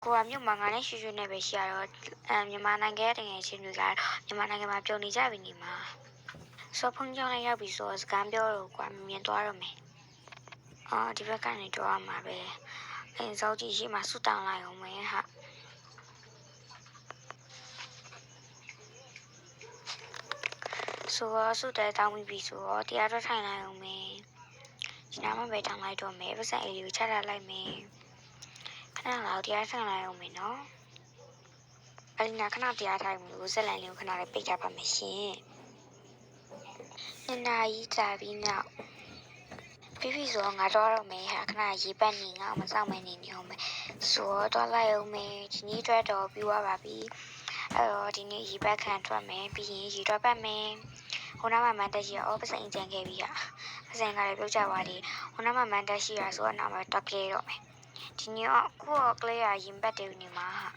ကိုကမြို့မှာငါနဲ့ရွှေရွှေနဲ့ပဲရှိရတော့မြန်မာနိုင်ငံတကယ်ချင်းတွေကမြန်မာနိုင်ငံမှာပြုံနေကြပြီနေမှာစောဖုန်ကြောင်းလိုက်ရောက်ပြီဆိုစကန်ပြောတော့ကွာမြင်သွားတော့မယ်ဒီဘက်ကနေတော့ရမှာပဲအင်းစောကြီးရှိမှဆူတောင်းလိုက်အောင်မယ်ဟာဆိုတော့ဆူတဲတောင်းပြီးပြီဆိုတော့တရားတော့ထိုင်လိုက်အောင်မယ်ဒီနားမှာပဲတောင်းလိုက်တော့မယ်ပတ်စံအေးလေးကိုချထားလိုက်မယ်ခဏလောက်တရားထိုင်လိုက်အောင်မယ်နော်အလီနာခဏတရားထိုင်မှုကိုဇက်လန်လေးကိုခဏလေးပိတ်ထားပါမယ်ရှင်နှစ်နာရီကြာပြီးနောက်ပြီးဆိုတော့ငါတော့မယ်ဟာခဏရေပတ်နေငါမစောင့်မနေနေအောင်မယ်ဆိုတော့လိုက်အောင်မယ်ဒီနေ့အတွက်တော့ပြီးသွားပါပြီအဲ့တော့ဒီနေ့ရေပတ်ခံထွက်မယ်ပြီးရင်ရေတော့ပတ်မယ်ဟိုနားမှာမန်တက်ရှိရအော်ပစိန်ကြံခဲ့ပြီဟာပစိန်ကလည်းပြုတ်ကြပါလေဟိုနားမှာမန်တက်ရှိရဆိုတော့နောက်မှာတော့ကဲတော့မယ်ဒီနေ့အခုကလေးရရင်ပတ်တယ်နေမှာဟာ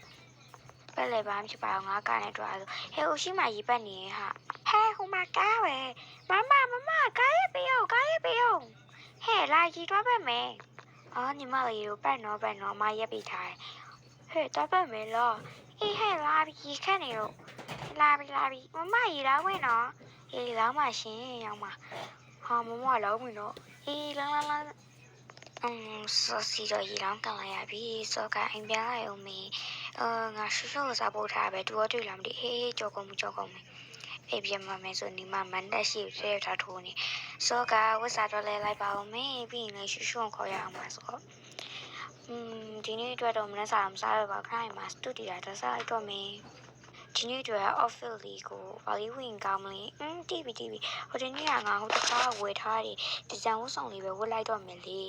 ပဲလေဘာမှဖြစ်ပါအောင်ငါကနဲ့တွေ့ရဆိုဟဲ့ဟိုရှိမှရေပတ်နေဟာဟဲ့ဟိုမှာကားပဲမမကားရပေးအောင်ဟဲ့လာကြီးတော့ပဲမယ်ညီမလေးတို့ပတ်နော်မရက်ပြီးထားဟဲ့တော့ပဲမယ်လို့အေးဟဲ့လာပြီးခက်နေတော့လာပြီးမရေလာဝင်နော်အေးလောင်းပါရှင်ရောက်မှာဟာမလောင်းဝင်တော့အေးလာစောစီတော့ရေလောင်းကန်လိုက်ရပြီစောကအိမ်ပြန်လိုက်အောင်မေငါရှုပ်စားပို့ထားပဲတူတော့တွေ့လာမသိဟေးကြောက်ကုန်မယ်အေးပြန်မမယ်ဆိုနေမှမန်တက်ရှိထဲထားထိုးနေစောကဝတ်စားတော့လဲလိုက်ပါအောင်မေပြီးရင်လည်းရှုပ်ခေါ်ရအောင်ပါဆိုဒီနေ့အတွက်တော့မနေ့စားမစားတော့ပါခိုင်းမှာစတူဒီယိုတော့စားလိုက်တော့မေဒီနေ့အတွက် office လေးကိုဘာလေးဝင်ကောင်းမလဲတီးပြီဟိုဒီနေ့ကငါဟိုတခါဝယ်ထားတယ်ဒီဇိုင်းဝတ်ဆောင်လေးပဲဝတ်လိုက်တော့မယ်လေ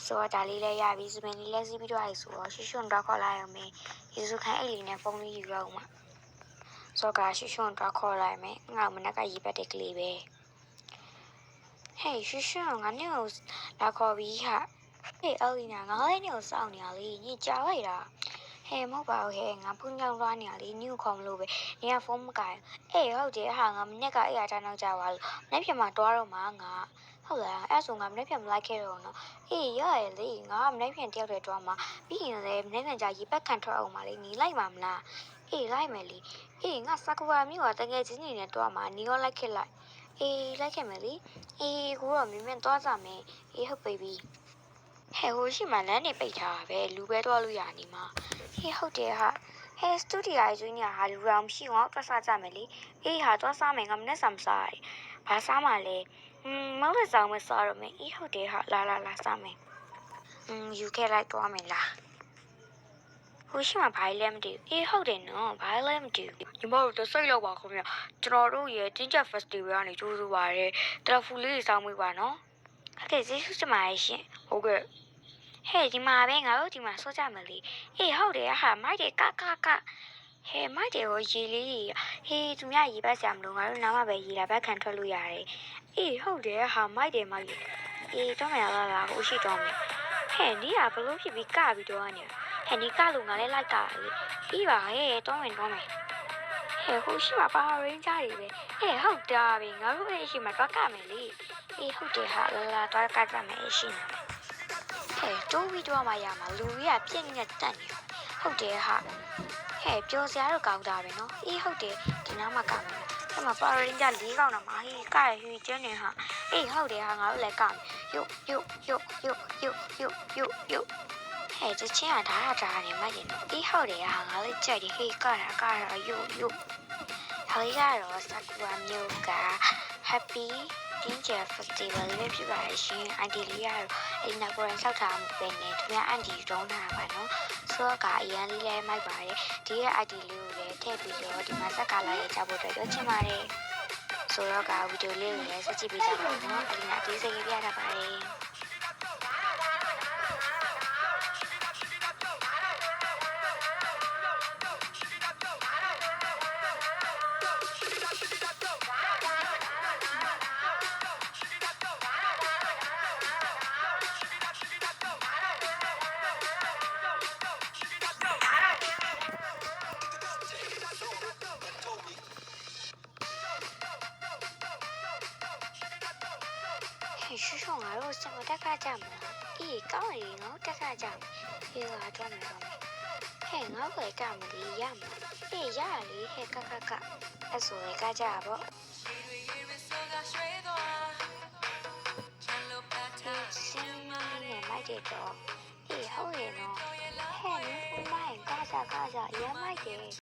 ဆိုတော့ဒါလေးလည်းရပြီစပင်လေးလည်းစီးပြီးတော့ရဆိုတော့ရှုံတော့ခေါ်လိုက်အောင်မေယေစုခိုင်းအဲ့လေးနဲ့ဖုန်းလေးယူရအောင်မှာစောကရှုံတော့ခေါ်လိုက်မယ်ငါမနက်ကရေပတ်တဲ့ကလေးပဲဟေးရှုံငါနဲ့ကိုလာခေါ်ပြီးဟာဟေးအလီနာငါလည်းနေကိုစောင့်နေရလေညကြာလိုက်တာဟဲ့မဟုတ်ပါဘူးဟဲ့ငါဖုန်းကြောင်းသွားနေရလေညကိုခေါ်မလို့ပဲနေကဖုန်းမကင်အေးဟုတ်တယ်ဟာငါမနေ့ကအဲ့အထားနောက်ကြပါလို့မနေ့ပြန်မှတွားတော့မှငါဟုတ်လားအဲ့ဆိုငါမနေ့ပြန်မလိုက်ခဲ့တော့နော်အေးရရလေငါမနေ့ပြန်တယောက်တည်းတွားမှပြီးရင်လည်းမနေ့ပြန်ကြာရေပတ်ခံထွက်အောင်ပါလေညီလိုက်ပါမလားအေးလိုက်မယ်လေအေးငါစကူဝါမျိုးကတကယ်ချင်းနေနဲ့တွားမှညီရောလိုက်ခဲ့လိုက်အေးလိုက်ခဲ့မယ်လေအေးကိုတော့မင်းတွားစားမယ်အေးဟုတ်ပြီဟဲ့ဟိုရှိမှလမ်းနေပိတ်ထားတာပဲလူပဲတွားလို့ရနေမှာဟေးဟုတ်တယ်ဟာဟဲ့စတူဒီယိုရွေးနေဟာလူရောင်မရှိအောင်တွားစားကြမယ်လေအေးဟာတွားစားမယ်ငါမနေ့စားမစားရဘာစားမှလဲမောင်လည်းစားမစားတော့မယ်အေးဟုတ်တယ်ဟာလာစားမယ်ယူခဲ့လိုက်တွားမယ်လားဟိုရှိမှဘာလဲမသိဘူးအေးဟုတ်တယ်နော်ဘာလဲမသိဘူးညီမတို့စိတ်လောက်ပါခင်ဗျကျွန်တော်တို့ရဲ့တင်းကျပ် festival ကနေကြိုးစားပါရဲတရဖူလေးစောင်းမိပါနော်ဟုတ်ကဲ့ကျေးဇူးတင်ပါတယ်ရှင်ဟုတ်ကဲ့ဟဲ့ဒီမှာပဲငါတို့ဒီမှာစောကြမလေးအေးဟုတ်တယ်ဟာမိုက်တယ်ကဟဲ့မိုက်တယ်ကိုရေလေးဟေးသူများရေပတ်ဆရာမလို့ငါတို့နားမှာပဲရေလာပတ်ခံထွက်လို့ရတယ်အေးဟုတ်တယ်ဟာမိုက်တယ်အေးတော့မရလားဟိုရှိတော့မယ်ဟဲ့နီးကဘလို့ဖြစ်ပြီးကပြီးတော့နေဟဲ့နီးကလို့ငါလည်းလိုက်ကလေပြီးပါဟဲ့တော့မယ်ဟဲ့ဟိုရှိမှာပါရင်းကြတွေပဲဟဲ့ဟုတ်တာပဲငါတို့အဲ့ရှိမှာတွားကမယ်လေအေးဟုတ်တယ်ဟာလာတွားကကြမယ်ရှိနေဟဲ့တိုးပြီးတော့မှရမှာလူကြီးကပြည့်နေတက်နေဟုတ်တယ်ဟာဟဲ့ပြောစရာတော့ကောင်းတာပဲနော်အေးဟုတ်တယ်ဒီနားမှာကမယ်အဲ့မှာပါရင်းကြ၄កောင်တော့မှာဟေးကရဟွေကျင်းနေဟာအေးဟုတ်တယ်ဟာငါတို့လည်းကမယ်ယုတ်ဟဲ့ချင်းကဒါနေမှရင်အေးဟုတ်တယ်ဟာငါလည်းကြိုက်တယ်ဟေးကရယုတ်ဟိုကတော့စကူအမျိုးက happy Ginger Festival လေးဖြစ်ပါရှင်အန်တီလေးကတော့အိမ်နောက်ကိုရန်ဆောက်ထားမှုပဲနဲ့သူများအန်တီတုံးထားပါနော်ဆိုတော့ကအရန်လေးလဲမိုက်ပါတယ်ဒီရဲ့ ID လေးကိုလည်းထည့်ပြီးတော့ဒီမှာစက်ကလာရေးကြဖို့အတွက်ပြောချင်ပါတယ်ဆိုတော့ကဗီဒီယိုလေးကိုလည်းဆက်ကြည့်ပေးကြပါဦးနော်အလီနာဒီစိတ်ပြထားပါတယ်ရှုံငါတို့စမတက်ခကြမလားအေးကောင်းရည်ငါတက်ခကြမယ်အေးလာတော့မယ် ငါ့ဘယ်ကမလေးရမှာအေးရလေဟဲ့ကအဲ့ဆိုရကကြပါရှင်းနေမိုက်တယ်တော့အေးဟုတ်ရဲ့နော်ဟဲ့မိုင်ကစားရမ်းမိုက်တယ်